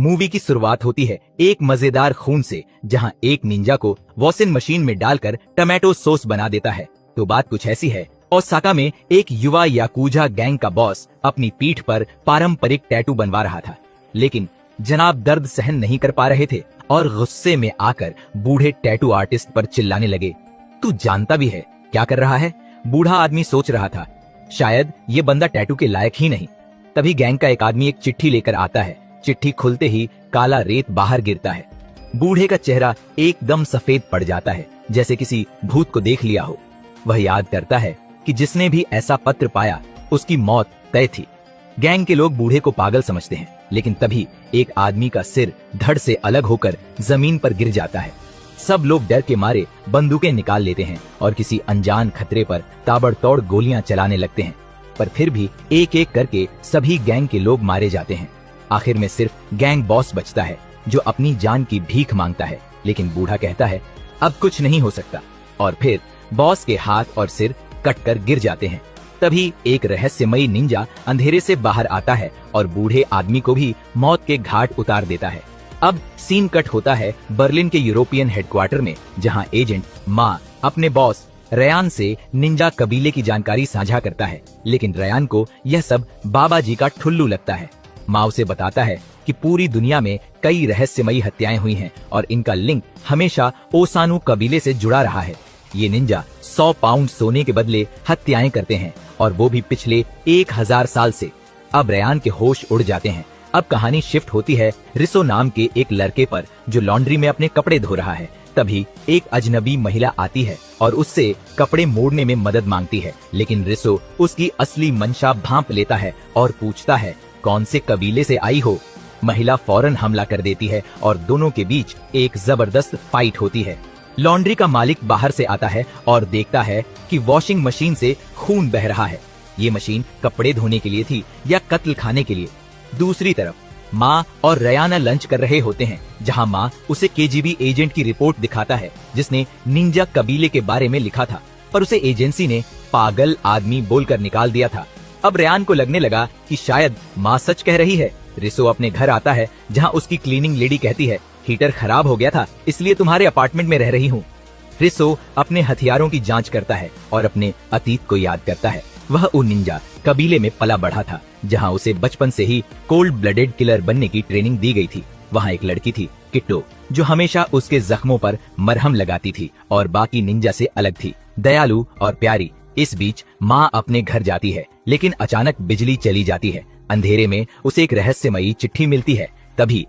Movie की शुरुआत होती है एक मजेदार खून से, जहां एक निंजा को वॉशिंग मशीन में डालकर टमाटो सॉस बना देता है। तो बात कुछ ऐसी है, ओसाका में एक युवा याकूजा गैंग का बॉस अपनी पीठ पर पारंपरिक टैटू बनवा रहा था, लेकिन जनाब दर्द सहन नहीं कर पा रहे थे और गुस्से में आकर बूढ़े टैटू आर्टिस्ट पर चिल्लाने लगे, तू जानता भी है क्या कर रहा है? बूढ़ा आदमी सोच रहा था, शायद ये बंदा टैटू के लायक ही नहीं। तभी गैंग का एक आदमी एक चिट्ठी लेकर आता है। चिट्ठी खुलते ही काला रेत बाहर गिरता है। बूढ़े का चेहरा एकदम सफेद पड़ जाता है, जैसे किसी भूत को देख लिया हो। वह याद करता है कि जिसने भी ऐसा पत्र पाया उसकी मौत तय थी। गैंग के लोग बूढ़े को पागल समझते हैं, लेकिन तभी एक आदमी का सिर धड़ से अलग होकर जमीन पर गिर जाता है। सब लोग डर के मारे बंदूकें निकाल लेते हैं और किसी अनजान खतरे पर ताबड़तोड़ गोलियां चलाने लगते हैं, पर फिर भी एक एक करके सभी गैंग के लोग मारे जाते हैं। आखिर में सिर्फ गैंग बॉस बचता है, जो अपनी जान की भीख मांगता है, लेकिन बूढ़ा कहता है अब कुछ नहीं हो सकता, और फिर बॉस के हाथ और सिर कटकर गिर जाते हैं। तभी एक रहस्यमयी निंजा अंधेरे से बाहर आता है और बूढ़े आदमी को भी मौत के घाट उतार देता है। अब सीन कट होता है बर्लिन के यूरोपियन हेडक्वार्टर में, जहां एजेंट मा अपने बॉस रयान से निंजा कबीले की जानकारी साझा करता है, लेकिन रयान को यह सब बाबा जी का ठुल्लू लगता है। माँ उसे बताता है कि पूरी दुनिया में कई रहस्यमयी हत्याएं हुई हैं और इनका लिंक हमेशा ओसानु कबीले से जुड़ा रहा है। ये निंजा 100 पाउंड सोने के बदले हत्याएं करते हैं, और वो भी पिछले 1000 साल से। अब रयान के होश उड़ जाते हैं। अब कहानी शिफ्ट होती है रिसो नाम के एक लड़के पर, जो लॉन्ड्री में अपने कपड़े धो रहा है। तभी एक अजनबी महिला आती है और उससे कपड़े मोड़ने में मदद मांगती है, लेकिन रिसो उसकी असली मंशा भांप लेता है और पूछता है कौन से कबीले से आई हो। महिला फौरन हमला कर देती है और दोनों के बीच एक जबरदस्त फाइट होती है। लॉन्ड्री का मालिक बाहर से आता है और देखता है कि वॉशिंग मशीन से खून बह रहा है। ये मशीन कपड़े धोने के लिए थी या कत्ल खाने के लिए? दूसरी तरफ माँ और रयाना लंच कर रहे होते हैं, जहाँ माँ उसे केजीबी एजेंट की रिपोर्ट दिखाता है, जिसने निंजा कबीले के बारे में लिखा था, पर उसे एजेंसी ने पागल आदमी बोलकर निकाल दिया था। अब रयान को लगने लगा कि शायद माँ सच कह रही है। रिसो अपने घर आता है, जहाँ उसकी क्लीनिंग लेडी कहती है हीटर खराब हो गया था, इसलिए तुम्हारे अपार्टमेंट में रह रही हूँ। रिसो अपने हथियारों की जांच करता है और अपने अतीत को याद करता है। वह उन निंजा कबीले में पला बढ़ा था, जहाँ उसे बचपन से ही कोल्ड ब्लडेड किलर बनने की ट्रेनिंग दी गई थी। वहाँ एक लड़की थी, किट्टो, जो हमेशा उसके जख्मों पर मरहम लगाती थी और बाकी निंजा से अलग थी, दयालु और प्यारी। इस बीच माँ अपने घर जाती है, लेकिन अचानक बिजली चली जाती है। अंधेरे में उसे एक रहस्यमयी चिट्ठी मिलती है। तभी